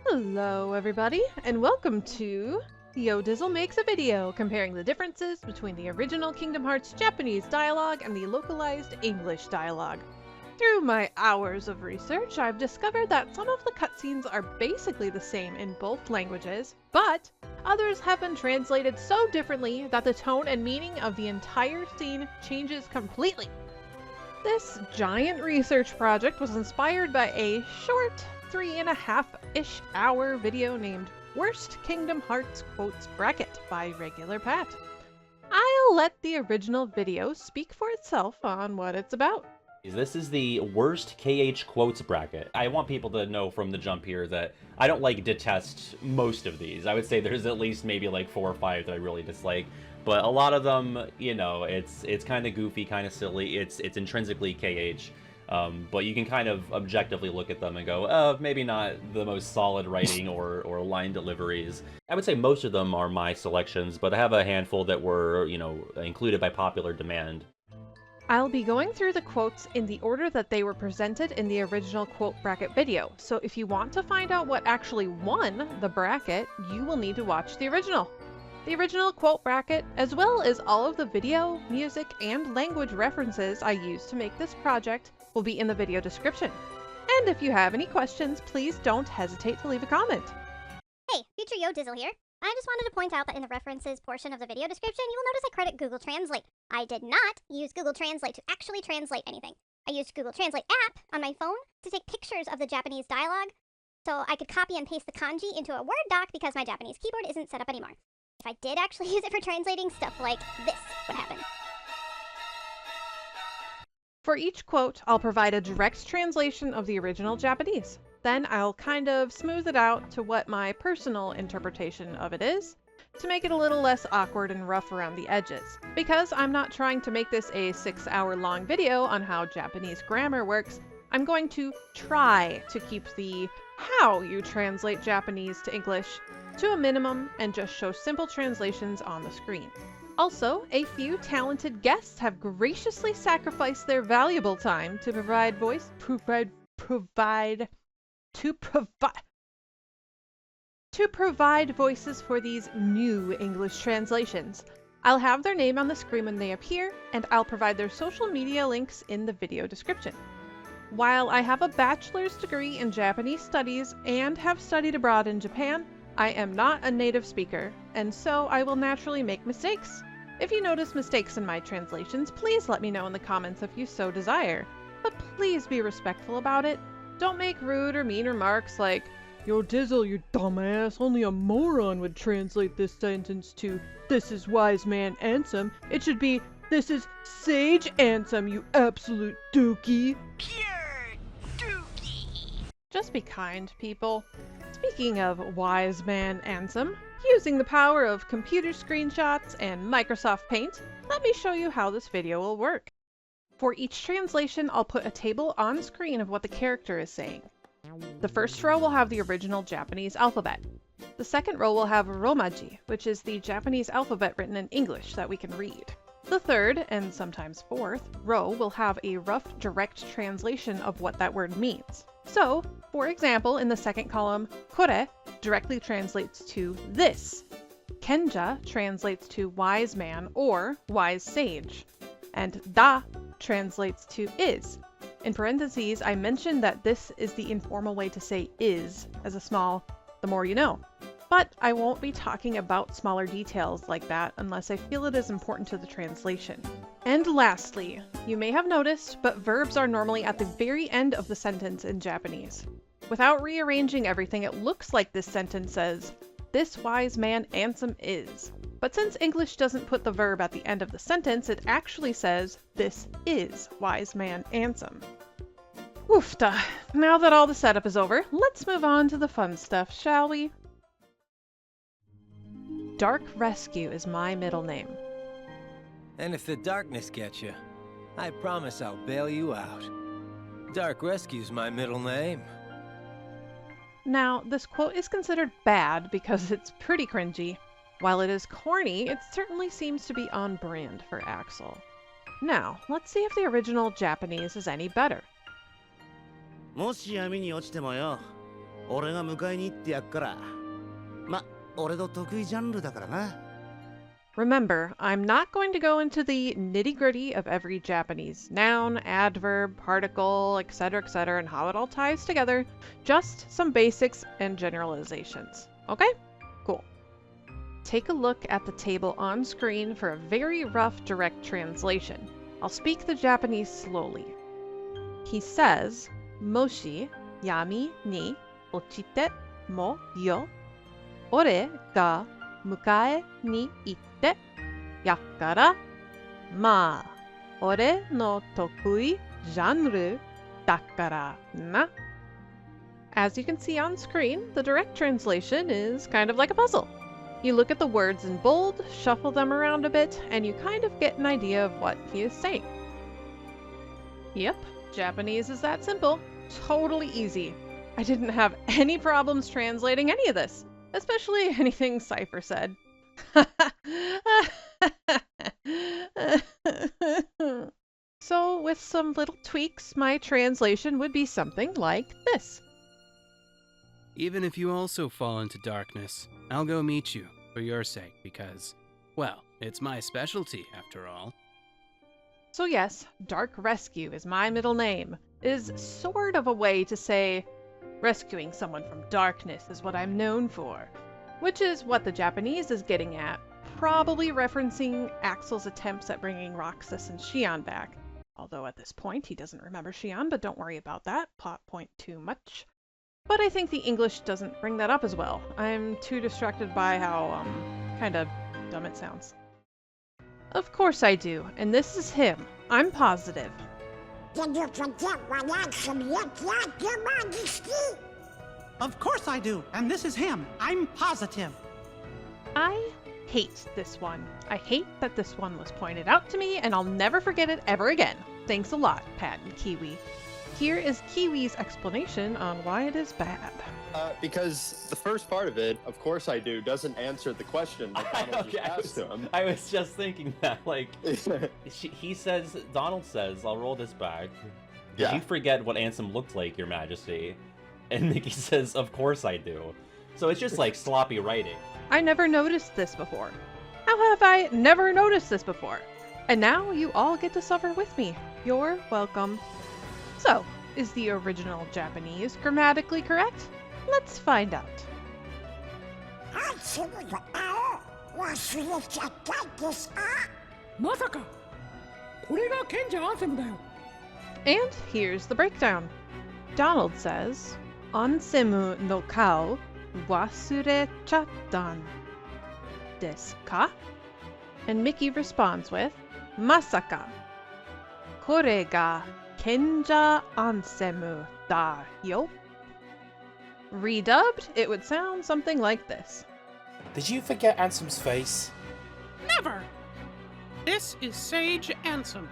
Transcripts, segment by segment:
Hello everybody, and welcome to Yo Dizzle Makes a Video comparing the differences between the original Kingdom Hearts Japanese dialogue and the localized English dialogue. Through my hours of research, I've discovered that some of the cutscenes are basically the same in both languages, but others have been translated so differently that the tone and meaning of the entire scene changes completely. This giant research project was inspired by a short 3.5-ish hour video named Worst Kingdom Hearts Quotes Bracket by Regular Pat. I'll let the original video speak for itself on what it's about. This is the worst KH quotes bracket. I want people to know from the jump here that I don't detest most of these. I would say there's at least maybe 4 or 5 that I really dislike. But a lot of them, you know, it's kind of goofy, kind of silly. It's intrinsically KH. But you can kind of objectively look at them and go, oh, maybe not the most solid writing or line deliveries. I would say most of them are my selections, but I have a handful that were, you know, included by popular demand. I'll be going through the quotes in the order that they were presented in the original quote bracket video, so if you want to find out what actually won the bracket, you will need to watch the original. The original quote bracket, as well as all of the video, music, and language references I used to make this project, will be in the video description. And if you have any questions, please don't hesitate to leave a comment. Hey, future Yo Dizzle here. I just wanted to point out that in the references portion of the video description, you will notice I credit Google Translate. I did not use Google Translate to actually translate anything. I used Google Translate app on my phone to take pictures of the Japanese dialogue, so I could copy and paste the kanji into a Word doc because my Japanese keyboard isn't set up anymore. If I did actually use it for translating, stuff like this would happen. For each quote, I'll provide a direct translation of the original Japanese. Then I'll kind of smooth it out to what my personal interpretation of it is, to make it a little less awkward and rough around the edges. Because I'm not trying to make this a 6-hour-long video on how Japanese grammar works, I'm going to try to keep the how you translate Japanese to English to a minimum and just show simple translations on the screen. Also, a few talented guests have graciously sacrificed their valuable time to provide voices for these new English translations. I'll have their name on the screen when they appear, and I'll provide their social media links in the video description. While I have a bachelor's degree in Japanese studies and have studied abroad in Japan, I am not a native speaker, and so I will naturally make mistakes. If you notice mistakes in my translations, please let me know in the comments if you so desire. But please be respectful about it. Don't make rude or mean remarks like, "Yo Dizzle, you dumbass, only a moron would translate this sentence to, 'This is wise man Ansem.' It should be, 'This is sage Ansem, you absolute dookie.'" Pure dookie. Just be kind, people. Speaking of wise man Ansem, using the power of computer screenshots and Microsoft Paint, let me show you how this video will work. For each translation, I'll put a table on screen of what the character is saying. The first row will have the original Japanese alphabet. The second row will have Romaji, which is the Japanese alphabet written in English that we can read. The third, and sometimes fourth, row will have a rough, direct translation of what that word means. So, for example, in the second column, kore directly translates to this. Kenja translates to wise man or wise sage. And da translates to is. In parentheses, I mentioned that this is the informal way to say is, as a small, the more you know. But I won't be talking about smaller details like that unless I feel it is important to the translation. And lastly, you may have noticed, but verbs are normally at the very end of the sentence in Japanese. Without rearranging everything, it looks like this sentence says, "This wise man Ansem is." But since English doesn't put the verb at the end of the sentence, it actually says, "This is wise man Ansem." Oofta! Now that all the setup is over, let's move on to the fun stuff, shall we? Dark Rescue is my middle name. And if the darkness gets you, I promise I'll bail you out. Dark Rescue's my middle name. Now, this quote is considered bad because it's pretty cringy. While it is corny, it certainly seems to be on brand for Axel. Now, let's see if the original Japanese is any better. もし闇に落ちてもよ、俺が迎えに行ってやっから。ま、俺の得意ジャンルだからな。Remember, I'm not going to go into the nitty-gritty of every Japanese noun, adverb, particle, etc., and how it all ties together. Just some basics and generalizations. Okay? Cool. Take a look at the table on screen for a very rough direct translation. I'll speak the Japanese slowly. He says, Moshi yami ni ochite mo yo, ore ga mukae ni itte yakkara, ma, ore no tokui genre dakkara na. As you can see on screen, the direct translation is kind of like a puzzle. You look at the words in bold, shuffle them around a bit, and you kind of get an idea of what he is saying. Yep, Japanese is that simple. Totally easy. I didn't have any problems translating any of this, especially anything Seifer said. So, with some little tweaks, my translation would be something like this. Even if you also fall into darkness, I'll go meet you, for your sake, because, well, it's my specialty, after all. So yes, Dark Rescue is my middle name. It is sort of a way to say, rescuing someone from darkness is what I'm known for, which is what the Japanese is getting at, probably referencing Axel's attempts at bringing Roxas and Shion back. Although at this point he doesn't remember Shion, but don't worry about that, plot point too much. But I think the English doesn't bring that up as well. I'm too distracted by how, kinda dumb it sounds. Of course I do, and this is him. I'm positive. Did you forget what Axel looked like, Your Majesty? Of course I do, and this is him. I'm positive. I hate this one. I hate that this one was pointed out to me, and I'll never forget it ever again. Thanks a lot, Pat and Kiwi. Here is Kiwi's explanation on why it is bad. Because the first part of it, of course I do, doesn't answer the question that Donald just asked to him. I was just thinking that, like, he says, Donald says, I'll roll this back. Did you forget what Ansem looked like, Your Majesty? And Mickey says, of course I do. So it's just like sloppy writing. I never noticed this before. How have I never noticed this before? And now you all get to suffer with me. You're welcome. So, is the original Japanese grammatically correct? Let's find out. And here's the breakdown. Donald says, Onsemu no kao wasurechattan desu ka? And Mickey responds with, Masaka. Kore ga kenja onsemu da yo? Redubbed, it would sound something like this. Did you forget Ansem's face? Never! This is Sage Ansem.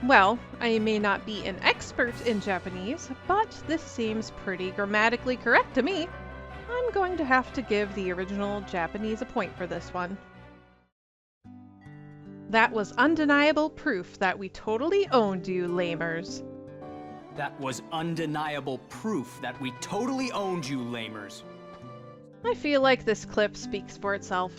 Well, I may not be an expert in Japanese, but this seems pretty grammatically correct to me. I'm going to have to give the original Japanese a point for this one. That was undeniable proof that we totally owned you, lamers. That was undeniable proof that we totally owned you, lamers. I feel like this clip speaks for itself.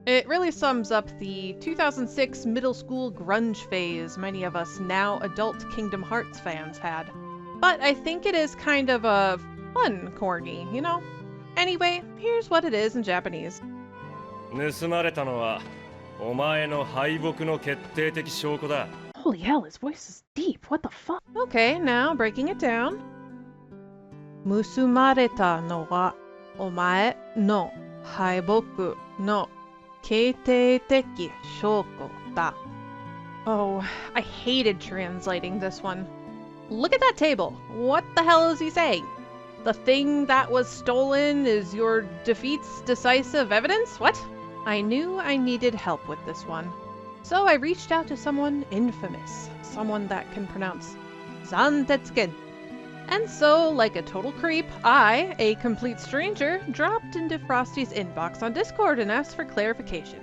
It really sums up the 2006 middle school grunge phase many of us now adult Kingdom Hearts fans had. But I think it is kind of a fun corny, you know? Anyway, here's what it is in Japanese. 盗まれたのはお前の敗北の決定的証拠だ。 Holy hell, his voice is deep. What the fuck? Okay, now breaking it down. Musumareta no wa omae no haiboku no keitei-teki shoko da. Oh, I hated translating this one. Look at that table. What the hell is he saying? The thing that was stolen is your defeat's decisive evidence? What? I knew I needed help with this one. So I reached out to someone infamous, someone that can pronounce Zantetsuken. And so, like a total creep, I, a complete stranger, dropped into Frosty's inbox on Discord and asked for clarification.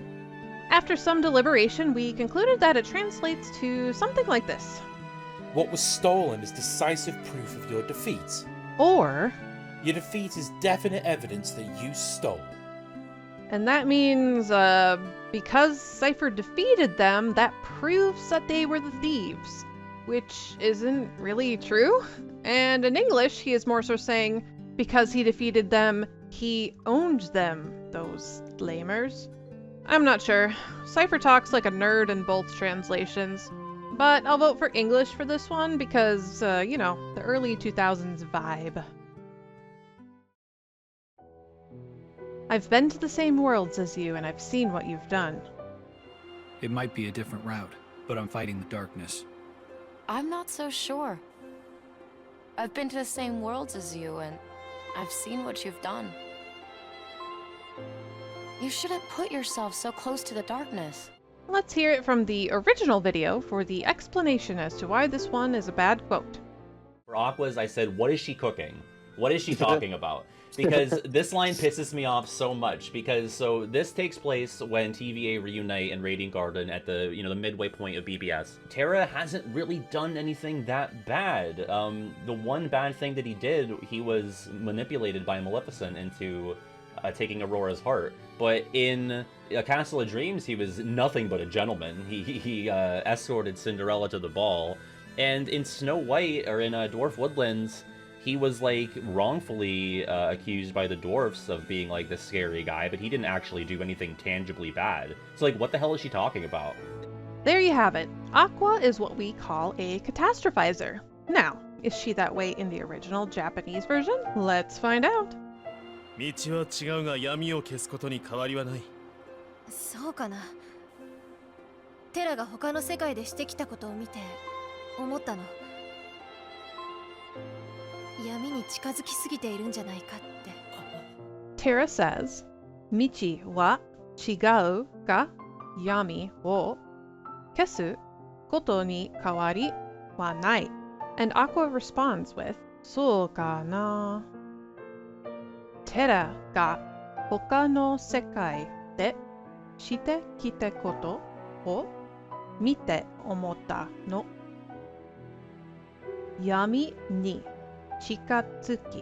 After some deliberation, we concluded that it translates to something like this. What was stolen is decisive proof of your defeat. Or, Your defeat is definite evidence that you stole. And that means, because Seifer defeated them, that proves that they were the thieves. Which isn't really true. And in English, he is more so saying, because he defeated them, he owned them, those lamers. I'm not sure. Seifer talks like a nerd in both translations. But I'll vote for English for this one because, you know, the early 2000s vibe. I've been to the same worlds as you, and I've seen what you've done. It might be a different route, but I'm fighting the darkness. I'm not so sure. I've been to the same worlds as you, and I've seen what you've done. You shouldn't put yourself so close to the darkness. Let's hear it from the original video for the explanation as to why this one is a bad quote. For Aqua's, I said, what is she cooking? What is she talking about? Because this line pisses me off so much, because so this takes place when TVA reunite in Radiant Garden at the, you know, the midway point of BBS. Terra hasn't really done anything that bad. The one bad thing that he did, he was manipulated by Maleficent into taking Aurora's heart. But in A Castle of Dreams, he was nothing but a gentleman. He escorted Cinderella to the ball. And in Snow White, or in Dwarf Woodlands, he was, like, wrongfully accused by the dwarfs of being, like, the scary guy, but he didn't actually do anything tangibly bad. So, like, what the hell is she talking about? There you have it. Aqua is what we call a catastrophizer. Now, is she that way in the original Japanese version? Let's find out. 道は違うが闇を消すことに変わりはない。そうかな。テラが他の世界でしてきたことを見て思ったの。闇に近づきすぎているんじゃないかって。Terra says, 道は違うが闇を消すことに変わりはない. And Aqua responds with, そうかな。Terra が他の世界でしてきたことを見て思ったの。闇に近づきす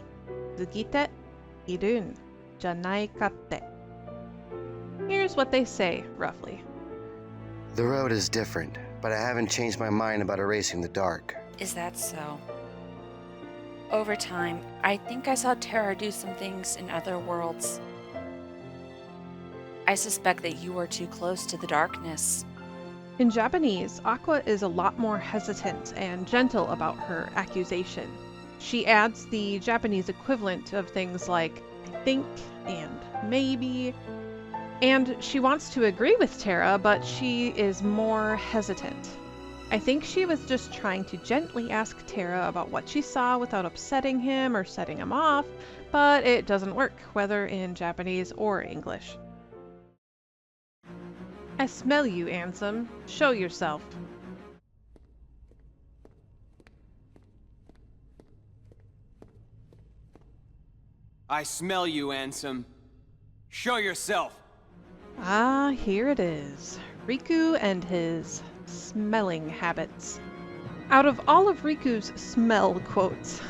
ぎているんじゃないかって。Here's what they say, roughly. The road is different, but I haven't changed my mind about erasing the dark. Is that so? Over time, I think I saw Terra do some things in other worlds. I suspect that you were too close to the darkness. In Japanese, Aqua is a lot more hesitant and gentle about her accusation. She adds the Japanese equivalent of things like I think and maybe. And she wants to agree with Terra, but she is more hesitant. I think she was just trying to gently ask Terra about what she saw without upsetting him or setting him off, but it doesn't work, whether in Japanese or English. I smell you, Ansem. Show yourself. I smell you, Ansem. Show yourself. Ah, here it is. Riku and his smelling habits. Out of all of Riku's smell quotes,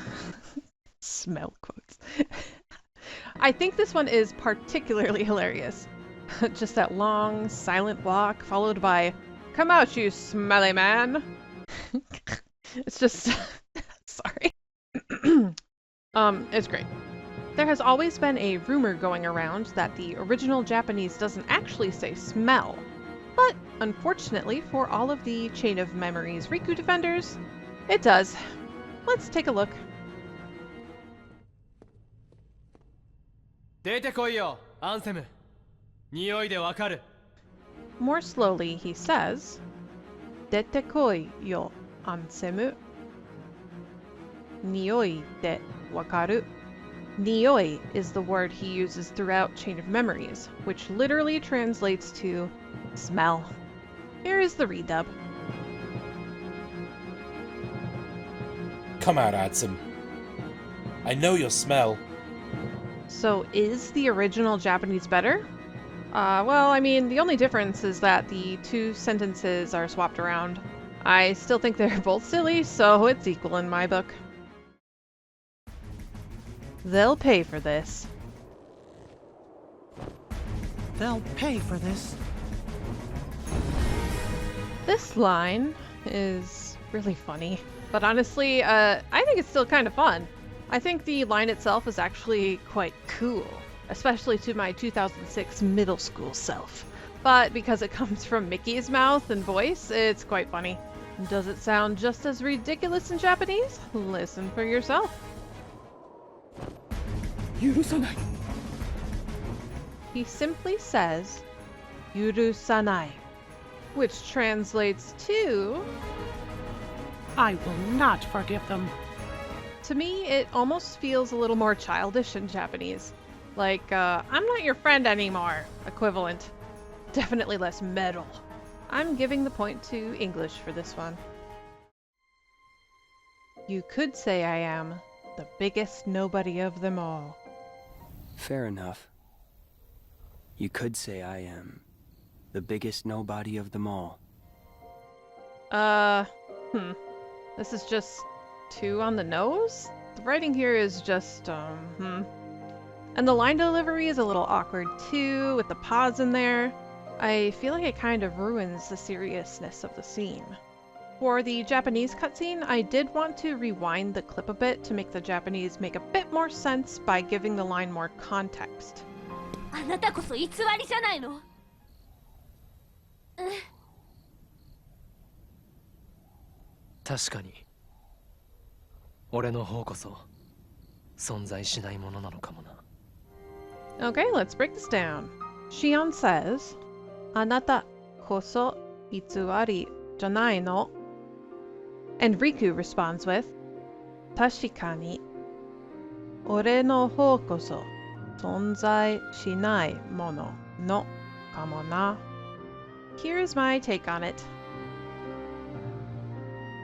smell quotes, I think this one is particularly hilarious. Just that long, silent walk followed by, "Come out, you smelly man." It's just, sorry. It's great. There has always been a rumor going around that the original Japanese doesn't actually say smell. But unfortunately for all of the Chain of Memories Riku defenders, it does. Let's take a look. 出てこいよ、アンセム。匂いでわかる。 More slowly, he says, 出てこいよ、アンセム。匂いでわかる. Nioi is the word he uses throughout Chain of Memories, which literally translates to smell. Here is the redub. Come out, Ansem. I know your smell. So is the original Japanese better? Well, I mean, the only difference is that the two sentences are swapped around. I still think they're both silly, so it's equal in my book. They'll pay for this. They'll pay for this. This line is really funny, but honestly, I think it's still kind of fun. I think the line itself is actually quite cool, especially to my 2006 middle school self. But because it comes from Mickey's mouth and voice, it's quite funny. Does it sound just as ridiculous in Japanese? Listen for yourself. 許さない. He simply says, "Yurusanai," which translates to, I will not forgive them. to me, it almost feels a little more childish in Japanese. Like, I'm not your friend anymore, equivalent. Definitely less metal. I'm giving the point to English for this one. You could say I am the biggest nobody of them all. Fair enough. You could say I am the biggest nobody of them all. This is just too on the nose? The writing here is just, And the line delivery is a little awkward too, with the pause in there. I feel like it kind of ruins the seriousness of the scene. For the Japanese cutscene, I did want to rewind the clip a bit to make the Japanese make a bit more sense by giving the line more context. あなたこそ偽りじゃないの。確かに俺の方こそ存在しないものなのかもな。 Okay, let's break this down. Shion says, あなたこそ偽りじゃないの? And Riku responds with, 確かに俺の方こそ存在しないもののかもな. Here's my take on it.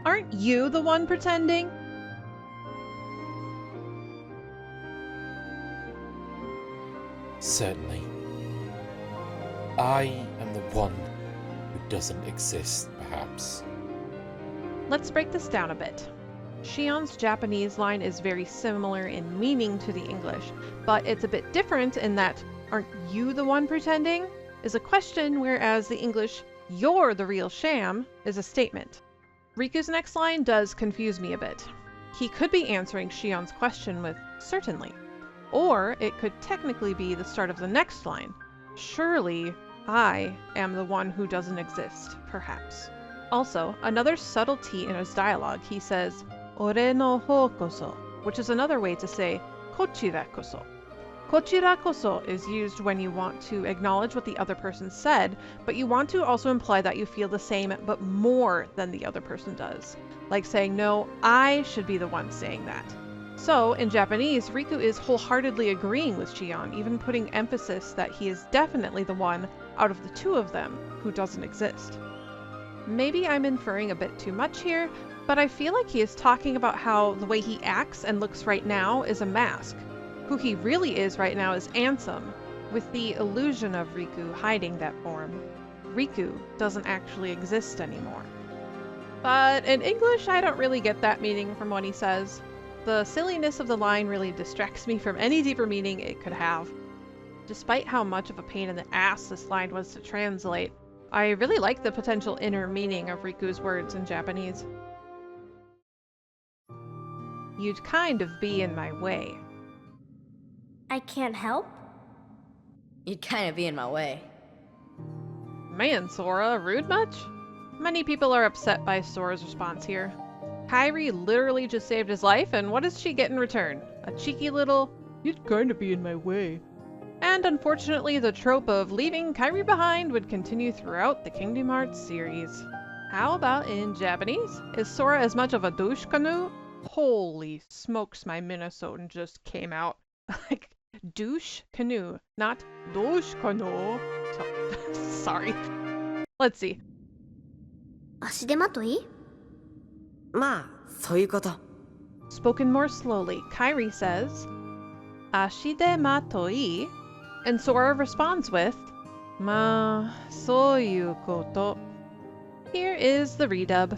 Aren't you the one pretending? Certainly. I am the one who doesn't exist, perhaps. Let's break this down a bit. Shion's Japanese line is very similar in meaning to the English, but it's a bit different in that, aren't you the one pretending? Is a question, whereas the English, you're the real sham, is a statement. Riku's next line does confuse me a bit. He could be answering Shion's question with certainly, or it could technically be the start of the next line. Surely, I am the one who doesn't exist, perhaps. Also, another subtlety in his dialogue, he says, ore no hou koso, which is another way to say kochira koso. Kochira koso is used when you want to acknowledge what the other person said, but you want to also imply that you feel the same but more than the other person does. Like saying, no, I should be the one saying that. So, in Japanese, Riku is wholeheartedly agreeing with Shion, even putting emphasis that he is definitely the one out of the two of them who doesn't exist. Maybe I'm inferring a bit too much here, but I feel like he is talking about how the way he acts and looks right now is a mask. Who he really is right now is Ansem, with the illusion of Riku hiding that form. Riku doesn't actually exist anymore. But in English, I don't really get that meaning from what he says. The silliness of the line really distracts me from any deeper meaning it could have. Despite how much of a pain in the ass this line was to translate, I really like the potential inner meaning of Riku's words in Japanese. You'd kind of be in my way. I can't help? You'd kind of be in my way. Man, Sora, rude much? Many people are upset by Sora's response here. Kairi literally just saved his life, and what does she get in return? A cheeky little, "You'd kind of be in my way." And unfortunately, the trope of leaving Kairi behind would continue throughout the Kingdom Hearts series. How about in Japanese? Is Sora as much of a douche canoe? Holy smokes, my Minnesotan just came out. Like, douche canoe, not douche canoe. Sorry. Let's see. 足手まとい? まあ、そういうこと. Spoken more slowly, Kairi says, 足手まとい? And Sora responds with, まあ、そういうこと. Here is the redub.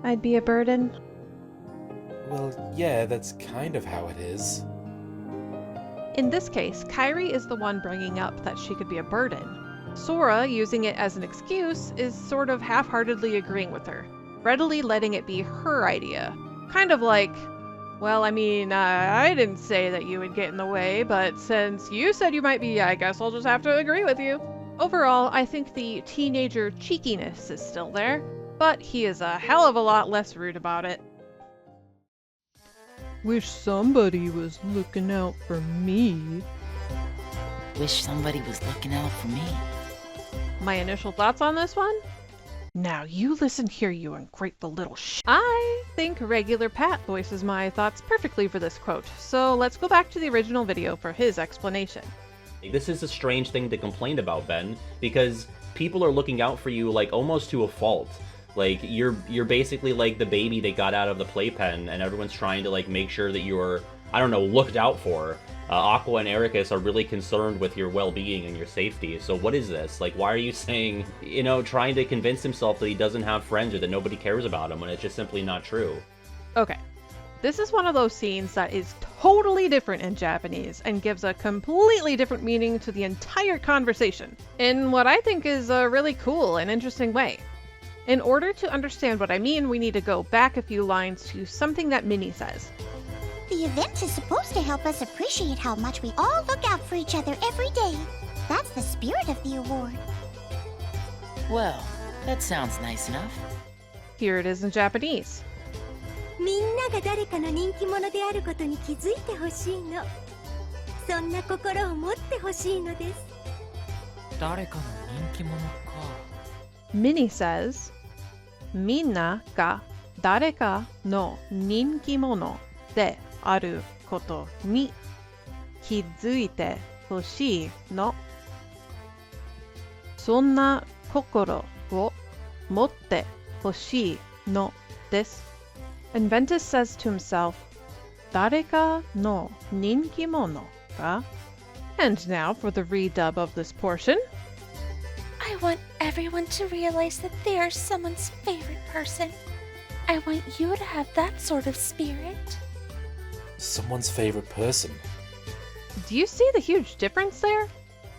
I'd be a burden. Well, yeah, that's kind of how it is. In this case, Kairi is the one bringing up that she could be a burden. Sora, using it as an excuse, is sort of half-heartedly agreeing with her, readily letting it be her idea. Kind of like, well, I mean, I didn't say that you would get in the way, but since you said you might be, I guess I'll just have to agree with you. Overall, I think the teenager cheekiness is still there, but he is a hell of a lot less rude about it. Wish somebody was looking out for me. Wish somebody was looking out for me. My initial thoughts on this one? Now you listen here, you ungrateful little I think regular Pat voices my thoughts perfectly for this quote, so let's go back to the original video for his explanation. This is a strange thing to complain about, Ben, because people are looking out for you like almost to a fault. Like you're basically like the baby they got out of the playpen, and everyone's trying to like make sure that you're, I don't know, looked out for. Aqua and Ericus are really concerned with your well-being and your safety. So what is this? Like, why are you saying, you know, trying to convince himself that he doesn't have friends or that nobody cares about him when it's just simply not true? Okay, this is one of those scenes that is totally different in Japanese and gives a completely different meaning to the entire conversation in what I think is a really cool and interesting way. In order to understand what I mean, we need to go back a few lines to something that Minnie says. The event is supposed to help us appreciate how much we all look out for each other every day. That's the spirit of the award. Well, that sounds nice enough. Here it is in Japanese. みんなが誰かの人気者であることに気づいてほしいの。そんな心を持ってほしいのです。誰かの人気者か。Minnie says, みんなが誰かの人気者であることに気づいてほしいの。そんな心を持ってほしいのです。And Ventus says to himself, 誰かの人気者か? And now for the redub of this portion. I want everyone to realize that they are someone's favorite person. I want you to have that sort of spirit. Someone's favorite person. Do you see the huge difference there?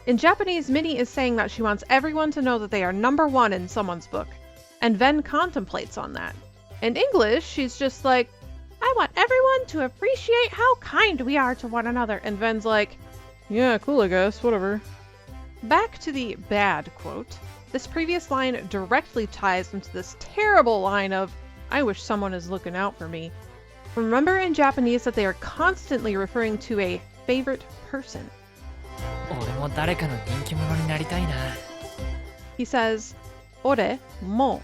In Japanese, Minnie is saying that she wants everyone to know that they are number one in someone's book, and Ven contemplates on that. In English, she's just like, I want everyone to appreciate how kind we are to one another, and Ven's like, yeah, cool, I guess, whatever. Back to the bad quote. This previous line directly ties into this terrible line of, I wish someone is looking out for me. Remember in Japanese that they are constantly referring to a favorite person. 俺も誰かの人気者になりたいな。He says, 俺も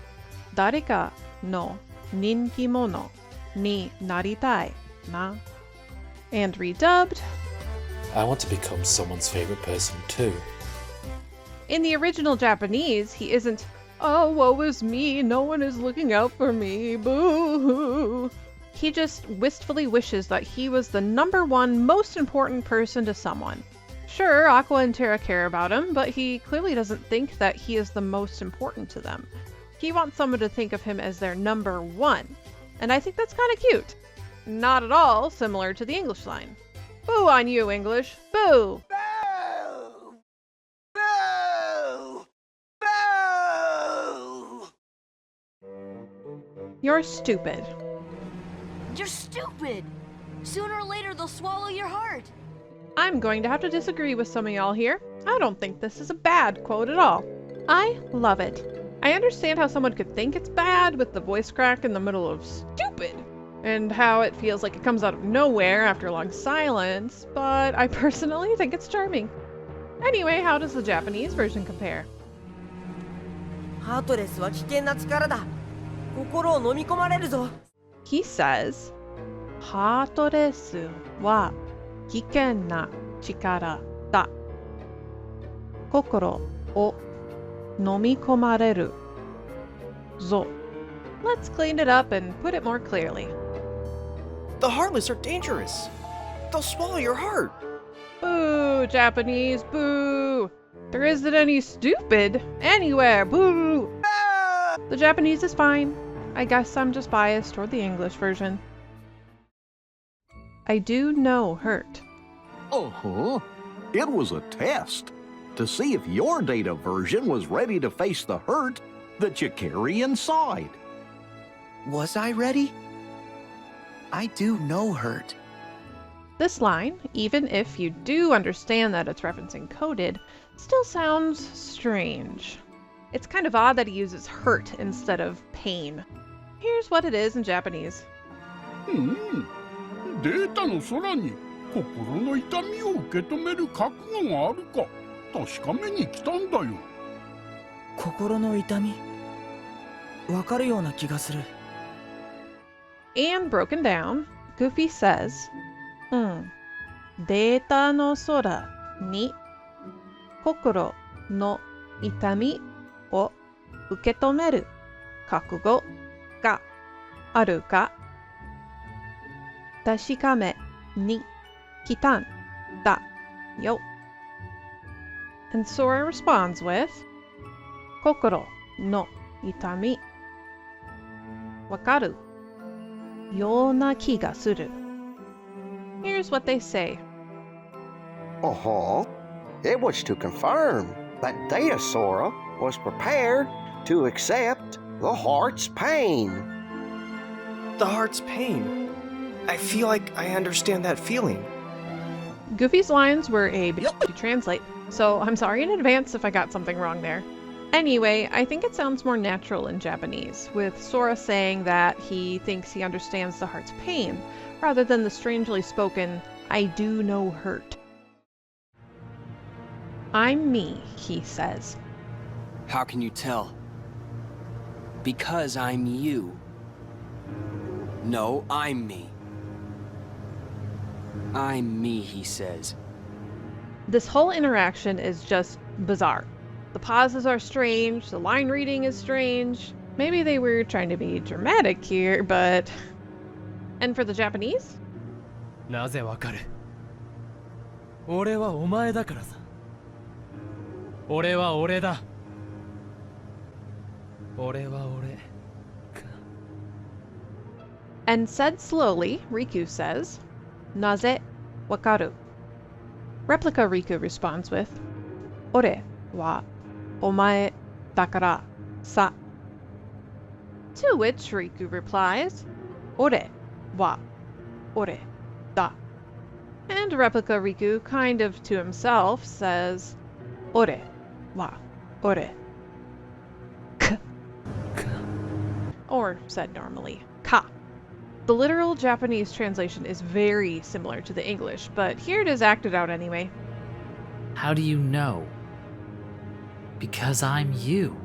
誰かの人気者になりたいな. And redubbed, I want to become someone's favorite person too. In the original Japanese, he isn't, oh, woe is me, no one is looking out for me, boo-hoo. He just wistfully wishes that he was the number one most important person to someone. Sure, Aqua and Terra care about him, but he clearly doesn't think that he is the most important to them. He wants someone to think of him as their number one, and I think that's kind of cute. Not at all similar to the English line. Boo on you, English. Boo! Boo! Boo! Boo! You're stupid. You're stupid! Sooner or later they'll swallow your heart. I'm going to have to disagree with some of y'all here. I don't think this is a bad quote at all. I love it. I understand how someone could think it's bad with the voice crack in the middle of stupid, and how it feels like it comes out of nowhere after a long silence, but I personally think it's charming. Anyway, how does the Japanese version compare? Heartless は危険な力だ。心を飲み込まれるぞ。He says, Heartless は危険な力だ。心を飲み込まれるぞ. Let's clean it up and put it more clearly. The Heartless are dangerous. They'll swallow your heart. Boo, Japanese, boo! There isn't any stupid anywhere, boo! The Japanese is fine. I guess I'm just biased toward the English version. I do know hurt. Uh-huh. It was a test to see if your data version was ready to face the hurt that you carry inside. Was I ready? I do know hurt. This line, even if you do understand that it's referencing coded, still sounds strange. It's kind of odd that he uses hurt instead of pain. Here's what it is in Japanese. データの空に心の痛みを受け止める覚悟があるか確かめに来たんだよ。心の痛みわかるような気がする。And broken down, Goofy says, データの空に心の痛みを受け止める覚悟があるか確かめに来たんだよ. And Sora responds with, 心の痛みわかるような気がする. Here's what they say. Uh-huh. It was to confirm that Data Sora was prepared to accept the heart's pain. The heart's pain? I feel like I understand that feeling. Goofy's lines were a bit to translate, so I'm sorry in advance if I got something wrong there. Anyway, I think it sounds more natural in Japanese, with Sora saying that he thinks he understands the heart's pain, rather than the strangely spoken, I do know hurt. I'm me, he says. How can you tell? Because I'm you. No, I'm me. I'm me, he says. This whole interaction is just bizarre. The pauses are strange, the line reading is strange. Maybe they were trying to be dramatic here, but... And for the Japanese? なぜわかる? 俺はお前だからさ。俺は俺だ。俺は俺か。 And said slowly, Riku says, なぜわかる? Replica Riku responds with, 俺はお前だからさ. To which Riku replies, 俺は俺だ. And Replica Riku, kind of to himself, says, 俺は俺か. Or said normally, ka. The literal Japanese translation is very similar to the English, but here it is acted out anyway. How do you know? Because I'm you.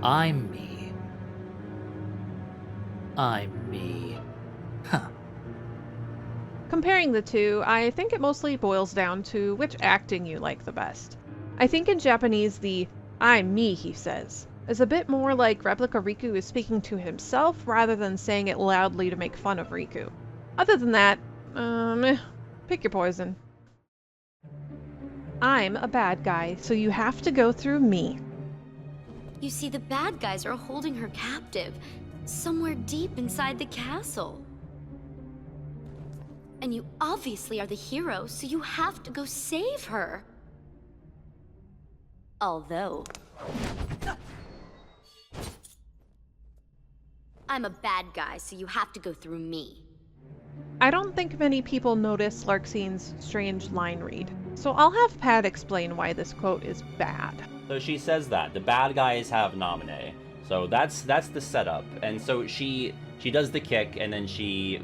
I'm me. I'm me. Huh. Comparing the two, I think it mostly boils down to which acting you like the best. I think in Japanese the I'm me, he says, is a bit more like Replica Riku is speaking to himself rather than saying it loudly to make fun of Riku. Other than that, pick your poison. I'm a bad guy, so you have to go through me. You see, the bad guys are holding her captive, somewhere deep inside the castle. And you obviously are the hero, so you have to go save her. Although... I'm a bad guy, so you have to go through me. I don't think many people notice Larxene's strange line read, so I'll have Pat explain why this quote is bad. So she says that the bad guys have nominee. So that's the setup. And so she does the kick, and then she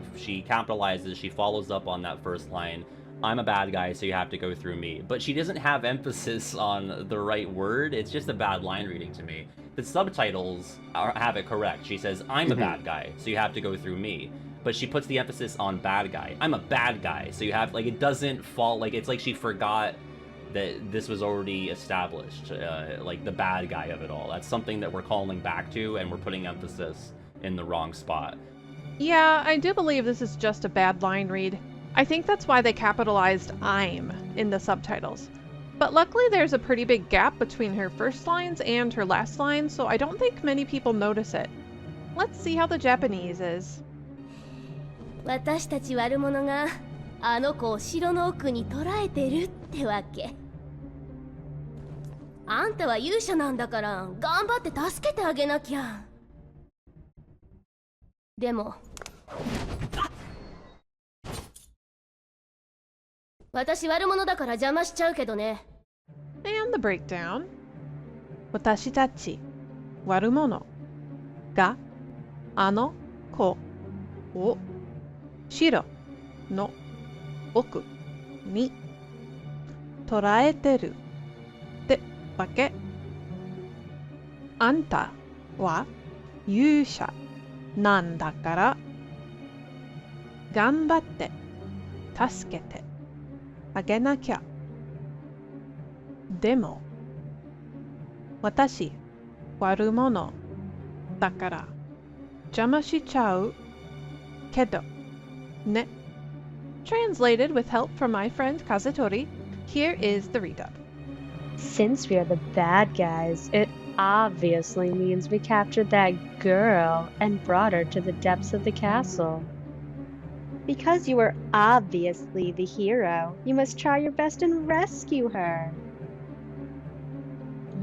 capitalizes, she follows up on that first line. I'm a bad guy, so you have to go through me. But she doesn't have emphasis on the right word. It's just a bad line reading to me. The subtitles have it correct. She says, I'm a bad guy, so you have to go through me. But she puts the emphasis on bad guy. I'm a bad guy, so you have, like, it doesn't fall, like, it's like she forgot that this was already established, like, the bad guy of it all. That's something that we're calling back to, and we're putting emphasis in the wrong spot. Yeah, I do believe this is just a bad line read. I think that's why they capitalized I'm in the subtitles. But luckily there's a pretty big gap between her first lines and her last lines, so I don't think many people notice it. Let's see how the Japanese is. 私たち悪者があの子を城の奥に捕らえてるってわけ。あんたは勇者なんだから頑張って助けてあげなきゃ。でも私悪者だから邪魔しちゃうけどね。And the breakdown. 私たち悪者があの子を城の奥に捕らえてるってわけ。あんたは勇者なんだから頑張って助けてあげなきゃ。でも私悪者だから邪魔しちゃうけどね。Translated with help from my friend Kazutori, here is the redub. Since we are the bad guys, it obviously means we captured that girl and brought her to the depths of the castle. Because you are obviously the hero, you must try your best and rescue her.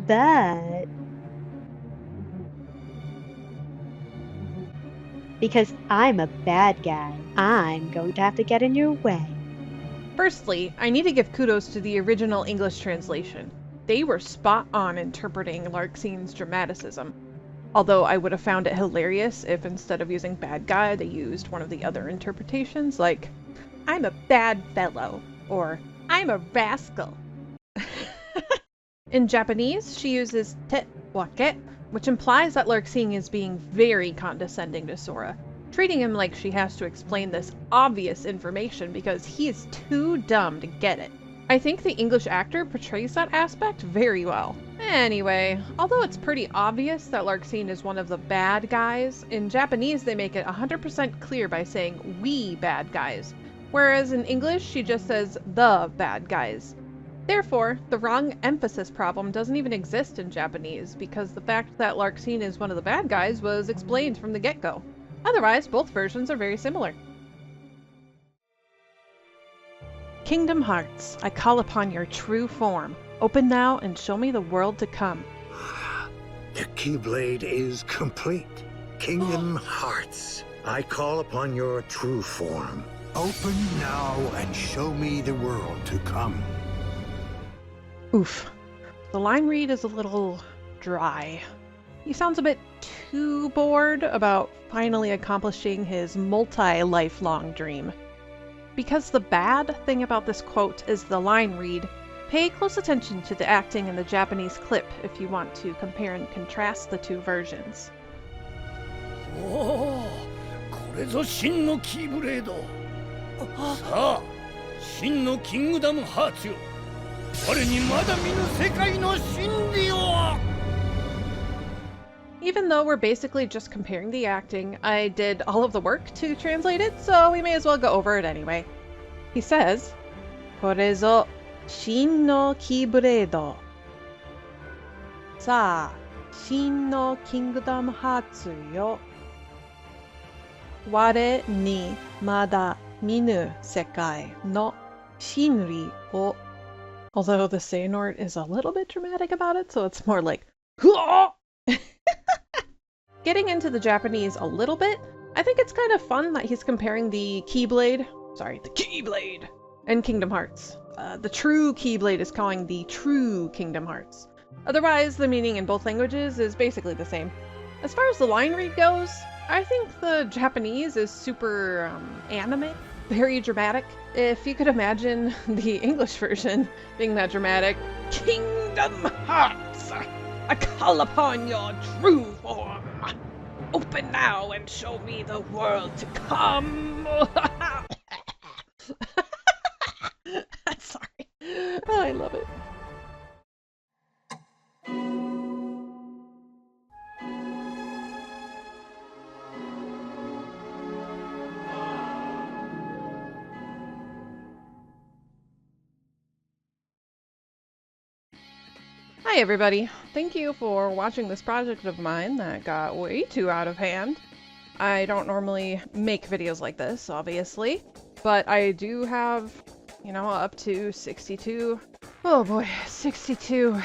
But because I'm a bad guy, I'm going to have to get in your way. Firstly, I need to give kudos to the original English translation. They were spot on interpreting Larxene's dramaticism. Although I would have found it hilarious if instead of using bad guy, they used one of the other interpretations, like, I'm a bad fellow, or I'm a rascal. In Japanese, she uses te wake, which implies that Larxene is being very condescending to Sora, treating him like she has to explain this obvious information because he is too dumb to get it. I think the English actor portrays that aspect very well. Anyway, although it's pretty obvious that Larxene is one of the bad guys, in Japanese they make it 100% clear by saying we bad guys, whereas in English she just says the bad guys. Therefore, the wrong emphasis problem doesn't even exist in Japanese, because the fact that Larxene is one of the bad guys was explained from the get-go. Otherwise, both versions are very similar. Kingdom Hearts, I call upon your true form. Open now and show me the world to come. The Keyblade is complete. Kingdom Hearts, I call upon your true form. Open now and show me the world to come. Oof. The line read is a little dry. He sounds a bit too bored about finally accomplishing his multi-lifelong dream. Because the bad thing about this quote is the line read, pay close attention to the acting in the Japanese clip if you want to compare and contrast the two versions. Oh, これぞ真のキーブレード。さあ、真のキングダムハーツよ。我にまだ見ぬ世界の真理を。Even though we're basically just comparing the acting, I did all of the work to translate it, so we may as well go over it anyway. He says, これぞ真のキーブレード。さあ、真のキングダムハーツよ。我にまだ見ぬ世界の真理を。Although the Xehanort is a little bit dramatic about it, so it's more like, Getting into the Japanese a little bit, I think it's kind of fun that he's comparing the Keyblade, and Kingdom Hearts. The true Keyblade is calling the true Kingdom Hearts. Otherwise, the meaning in both languages is basically the same. As far as the line read goes, I think the Japanese is super anime, very dramatic. If you could imagine the English version being that dramatic, Kingdom Hearts, I call upon your true form. Open now and show me the world to come. Sorry. Oh, I love it. Hi everybody! Thank you for watching this project of mine that got way too out of hand. I don't normally make videos like this, obviously, but I do have, you know, up to 62, oh boy, 62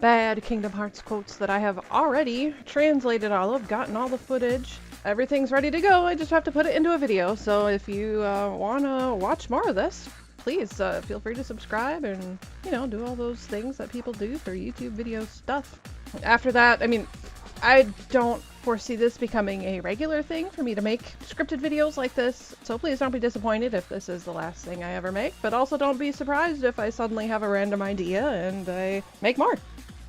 bad Kingdom Hearts quotes that I have already translated all of, gotten all the footage. Everything's ready to go, I just have to put it into a video, so if you wanna watch more of this, please feel free to subscribe and, you know, do all those things that people do for YouTube video stuff. After that, I mean, I don't foresee this becoming a regular thing for me to make scripted videos like this, so please don't be disappointed if this is the last thing I ever make, but also don't be surprised if I suddenly have a random idea and I make more.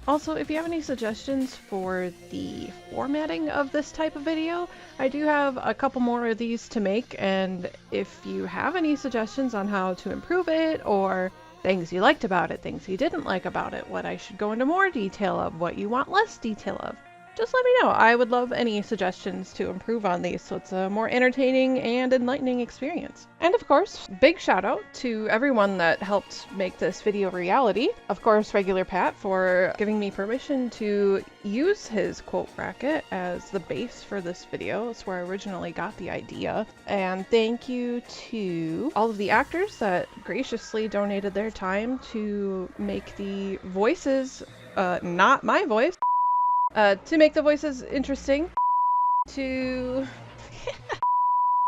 Also, if you have any suggestions for the formatting of this type of video, I do have a couple more of these to make, and if you have any suggestions on how to improve it, or things you liked about it, things you didn't like about it, what I should go into more detail of, what you want less detail of, just let me know. I would love any suggestions to improve on these so it's a more entertaining and enlightening experience. And of course, big shout out to everyone that helped make this video reality. Of course, Regular Pat for giving me permission to use his quote bracket as the base for this video. That's where I originally got the idea. And thank you to all of the actors that graciously donated their time to make the voices, not my voice, to make the voices interesting, to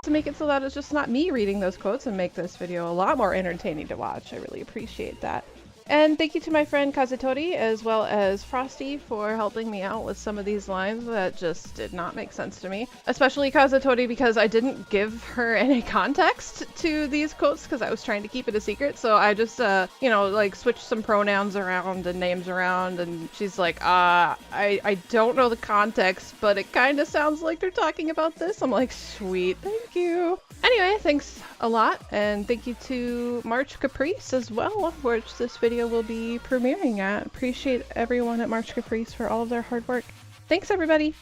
make it so that it's just not me reading those quotes and make this video a lot more entertaining to watch. I really appreciate that. And thank you to my friend Kazutori as well as Frosty for helping me out with some of these lines that just did not make sense to me. Especially Kazutori because I didn't give her any context to these quotes because I was trying to keep it a secret. So I just, you know, like switched some pronouns around and names around, and she's like, I don't know the context, but it kind of sounds like they're talking about this. I'm like, sweet, thank you. Anyway, thanks a lot, and thank you to March Caprice as well, which this video will be premiering at. Appreciate everyone at March Caprice for all of their hard work. Thanks, everybody!